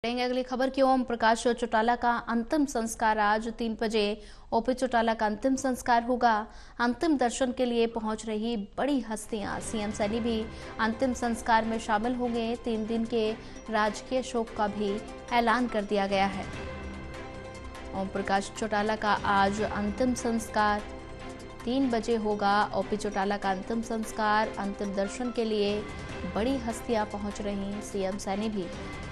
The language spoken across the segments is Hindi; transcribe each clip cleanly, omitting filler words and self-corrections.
अगली खबर की ओम प्रकाश चौटाला का अंतिम संस्कार आज 3 बजे ओपी चौटाला का अंतिम संस्कार होगा। अंतिम दर्शन के लिए पहुंच रही बड़ी हस्तियां सीएम सैनी भी अंतिम संस्कार में शामिल होंगे। 3 दिन के राजकीय शोक का भी ऐलान कर दिया गया है। ओम प्रकाश चौटाला का आज अंतिम संस्कार 3 बजे होगा। ओपी चौटाला का अंतिम संस्कार, अंतिम दर्शन के लिए बड़ी हस्तियां पहुंच रही। सीएम सैनी भी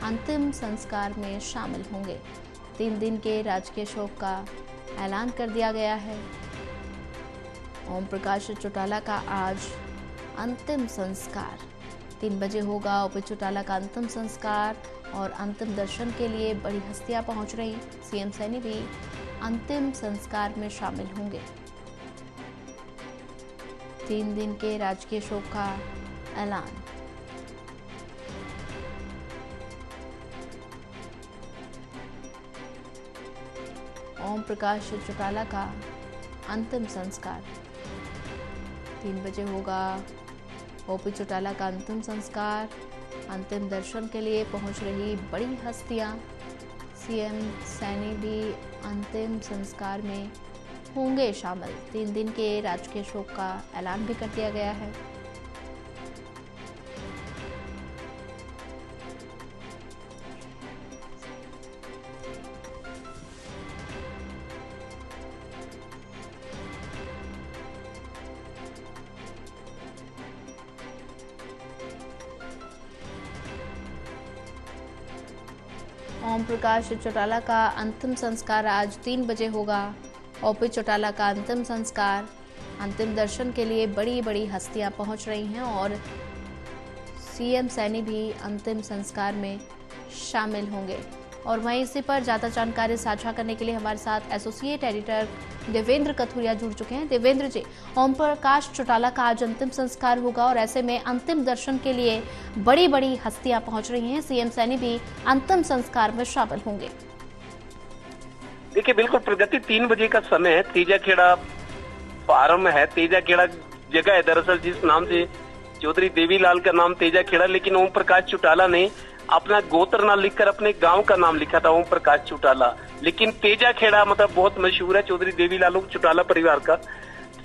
अंतिम संस्कार में शामिल होंगे। 3 दिन के राजकीय शोक का ऐलान कर दिया गया है। ओम प्रकाश चौटाला का आज अंतिम संस्कार 3 बजे होगा। ओपी चौटाला का अंतिम संस्कार और अंतिम दर्शन के लिए बड़ी हस्तियां पहुंच रही। सीएम सैनी भी अंतिम संस्कार में शामिल होंगे। 3 दिन के राजकीय शोक का ऐलान। ओम प्रकाश चौटाला का अंतिम संस्कार 3 बजे होगा। ओपी चौटाला का अंतिम संस्कार, अंतिम दर्शन के लिए पहुंच रही बड़ी हस्तियां। सीएम सैनी भी अंतिम संस्कार में होंगे शामिल। 3 दिन के राजकीय शोक का ऐलान भी कर दिया गया है। ओम प्रकाश चौटाला का अंतिम संस्कार आज 3 बजे होगा। ओपी चौटाला का अंतिम संस्कार, अंतिम दर्शन के लिए बड़ी बड़ी हस्तियां पहुंच रही हैं और सीएम सैनी भी अंतिम संस्कार में शामिल होंगे। और वहीं इसी पर ज्यादा जानकारी साझा करने के लिए हमारे साथ एसोसिएट एडिटर देवेंद्र कथुरिया जुड़ चुके हैं। देवेंद्र जी, ओम प्रकाश चौटाला का आज अंतिम संस्कार होगा और ऐसे में अंतिम दर्शन के लिए बड़ी बड़ी हस्तियां पहुंच रही हैं। सीएम सैनी भी अंतिम संस्कार में शामिल होंगे। देखिए, बिल्कुल प्रगति 3 बजे का समय है। तेजाखेड़ा फार्म है, तेजाखेड़ा जगह है दरअसल, जिस नाम से चौधरी देवीलाल का नाम तेजाखेड़ा, लेकिन ओम प्रकाश चौटाला ने अपना गोत्र ना लिखकर अपने गांव का नाम लिखा था ओम प्रकाश चौटाला। लेकिन तेजाखेड़ा मतलब बहुत मशहूर है चौधरी देवीलाल चौटाला परिवार का।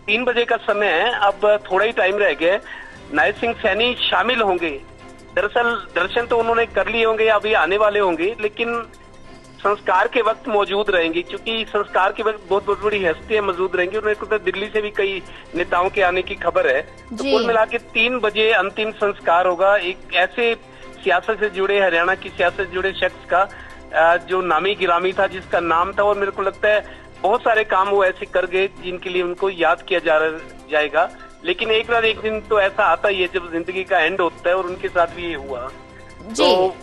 3 बजे का समय है, अब थोड़ा ही टाइम रह गया। नायब सिंह सैनी शामिल होंगे। दरअसल दर्शन तो उन्होंने कर लिए होंगे, अभी आने वाले होंगे, लेकिन संस्कार के वक्त मौजूद रहेंगे, क्योंकि संस्कार के वक्त बहुत बड़ी हस्तियां मौजूद रहेंगी। उन्हें तो दिल्ली से भी कई नेताओं के आने की खबर है। तो कुल मिला के 3 बजे अंतिम संस्कार होगा। एक ऐसे सियासत से जुड़े, हरियाणा की सियासत से जुड़े शख्स का जो नामी गिरामी था, जिसका नाम था, और मेरे को लगता है बहुत सारे काम वो ऐसे कर गए जिनके लिए उनको याद किया जाएगा। लेकिन एक ना एक दिन तो ऐसा आता ही है जब जिंदगी का एंड होता है, और उनके साथ भी ये हुआ। तो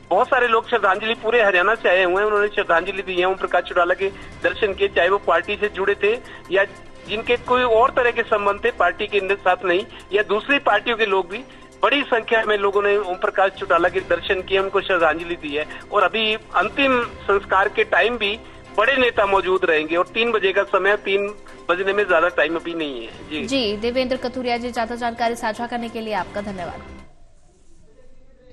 बहुत सारे लोग श्रद्धांजलि पूरे हरियाणा से आए हुए हैं, उन्होंने श्रद्धांजलि दी है। ओम प्रकाश चौटाला के दर्शन किए, चाहे वो पार्टी से जुड़े थे या जिनके कोई और तरह के संबंध थे, पार्टी के साथ नहीं, या दूसरी पार्टियों के लोग भी बड़ी संख्या में लोगों ने ओम प्रकाश चौटाला के दर्शन किए, उनको श्रद्धांजलि दी है। और अभी अंतिम संस्कार के टाइम भी बड़े नेता मौजूद रहेंगे और 3 बजे का समय, 3 बजने में ज्यादा टाइम अभी नहीं है। जी देवेंद्र कथुरिया जी, ज्यादा जानकारी साझा करने के लिए आपका धन्यवाद।